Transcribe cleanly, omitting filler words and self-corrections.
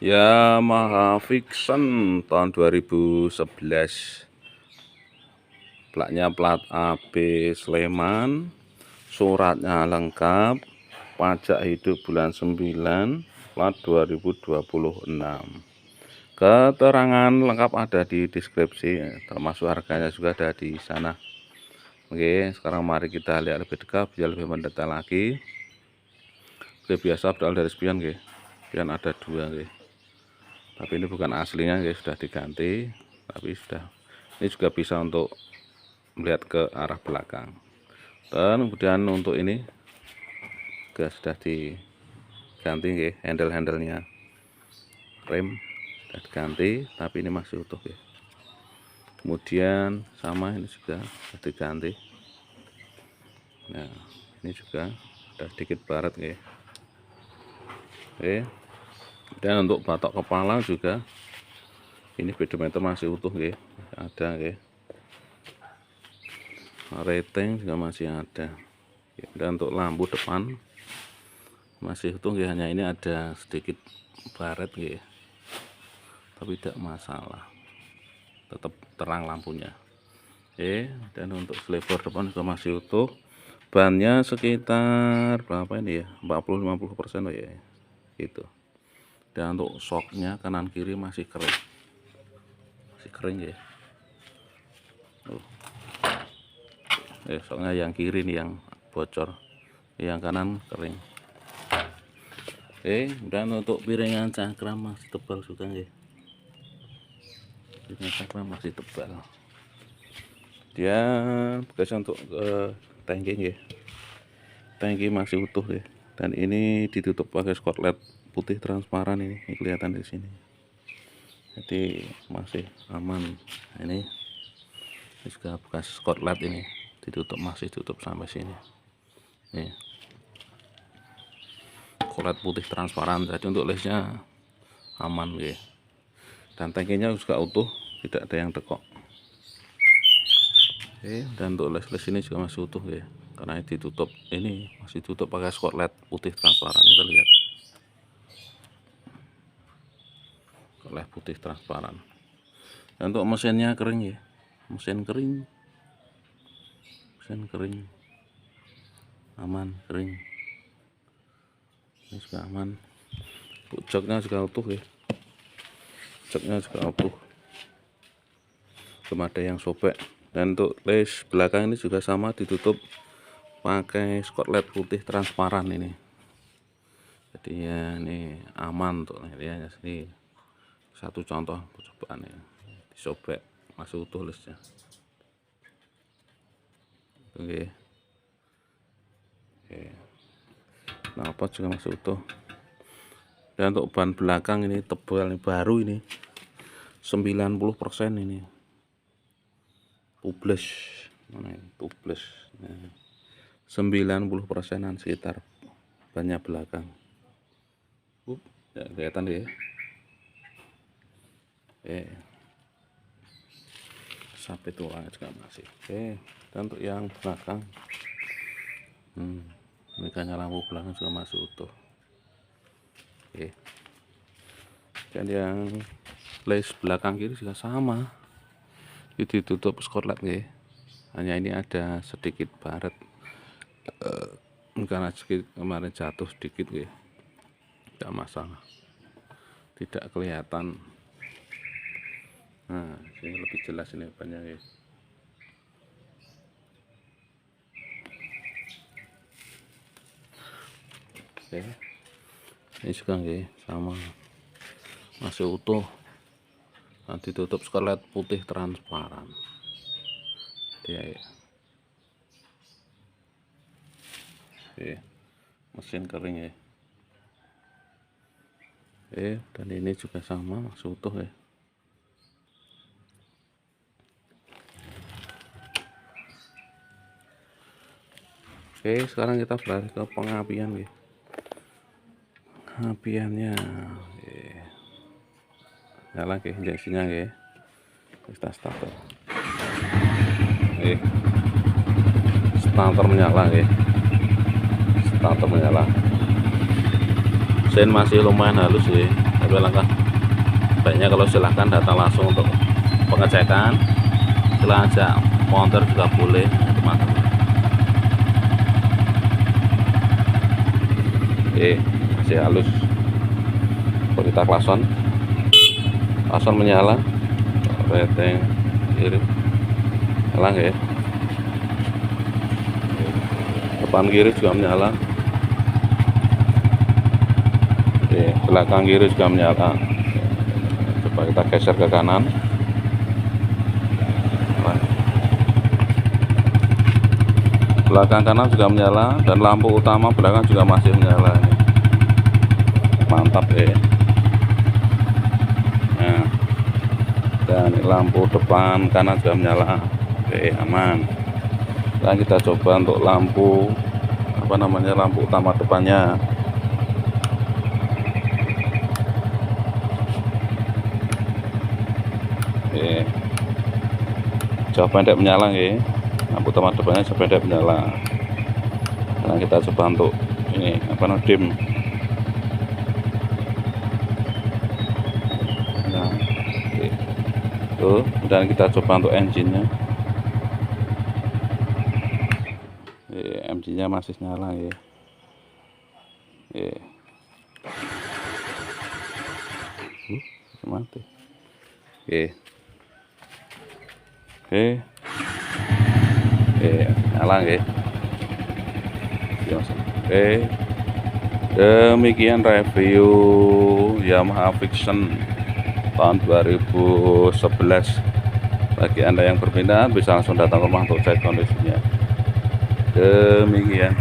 Yamaha Vixion tahun 2011. Platnya plat AB Sleman, suratnya lengkap, pajak hidup bulan 9, plat 2026. Keterangan lengkap ada di deskripsi, termasuk harganya juga ada di sana. Oke, sekarang mari kita lihat lebih dekat biar lebih mendetail lagi. Oke, biasa berawal dari spion, oke. Spion ada dua, oke. Tapi ini bukan aslinya, oke, sudah diganti. Tapi sudah, ini juga bisa untuk melihat ke arah belakang. Dan kemudian untuk ini juga sudah diganti, oke. Handle-handlenya, rem sudah diganti, tapi ini masih utuh, oke. Kemudian sama ini juga sudah diganti. Nah, ini juga ada sedikit baret, oke. Oke. Dan untuk batok kepala juga ini speedometer masih utuh, oke. Ada, oke. Rating juga masih ada. Dan untuk lampu depan masih utuh, oke. Hanya ini ada sedikit baret, oke. Tapi tidak masalah, tetap terang lampunya, oke. Dan untuk sliver depan juga masih utuh. Bannya sekitar berapa ini ya, 40-50% oh ya, gitu. Dan untuk shocknya kanan kiri masih kering, ya. Shocknya yang kiri nih yang bocor, yang kanan kering. Dan untuk piringan cakram masih tebal juga, ya. Piringan cakram masih tebal. Dia bekas untuk tangki, ya. Tangki masih utuh, ya. Dan ini ditutup pakai skotlet putih transparan, ini kelihatan di sini. Jadi masih aman. Ini juga bekas skotlet, ini ditutup, masih tutup sampai sini. Nih, skotlet putih transparan. Jadi untuk lesnya aman, ya. Dan tangkinya juga utuh, tidak ada yang tekok. Dan untuk les-les ini juga masih utuh, ya. Karena ditutup, ini masih tutup pakai skotlet putih transparan. Kita lihat, skotlet putih transparan. Dan untuk mesinnya kering, ya. Mesin kering, aman, kering. Ini juga aman. Joknya juga utuh, ya. Joknya juga utuh, belum ada yang sobek. Dan untuk les belakang ini juga sama, ditutup pakai skotlet putih transparan ini. Jadi ya ini aman untuk ya. Ini satu contoh percobaan, ya. Disobek masih utuh lesnya. Oke. Knalpot juga masih utuh. Dan untuk ban belakang ini tebal, ini baru, ini 90% ini tubeless. Mana ini tubeless, nah, 90%an sekitar bannya belakang. Ya, kelihatan, ya. Sampai tua juga masih. Dan untuk yang belakang, mekanya lampu belakang juga masih utuh. Dan yang les belakang kiri juga sama, itu ditutup skotlet, ya. Hanya ini ada sedikit baret, karena sedikit kemarin jatuh sedikit, ya. Tidak masalah, tidak kelihatan. Nah, ini lebih jelas ini banyak, ya. Ini juga, ya, sama, masih utuh. Nah, ditutup skotlet putih transparan, ya. Mesin kering, ya. Dan ini juga sama, masih utuh, ya. Sekarang kita beralih ke pengapian, ya. Pengapiannya, nyala, ya, injeksinya, ya. Kita starter, starter menyala, ya. Starter menyala. Mesin masih lumayan halus, ya. Tapi Jadi langkah baiknya kalau silahkan datang langsung untuk pengecekan, silahkan aja monter juga boleh teman-teman. Masih halus. Kalau kita klason menyala, reteng kiri nyala ya, depan kiri juga menyala, belakang kiri juga menyala. Coba kita geser ke kanan, belakang kanan juga menyala, dan lampu utama belakang juga masih menyala. Mantap ya. Nah, dan lampu depan kanan juga menyala. Oke, aman. Sekarang kita coba untuk lampu lampu utama depannya. Oke, jauh pendek menyala ya. Lampu utama depannya jauh pendek menyala. Sekarang kita coba untuk ini dim. Nah, oke. Tuh, kemudian kita coba untuk engine-nya. Engine-nya masih nyala ya. Mati. Nyala ya. Demikian review Yamaha Vision tahun 2011. Bagi Anda yang berminat bisa langsung datang ke rumah untuk cek kondisinya. Demikian.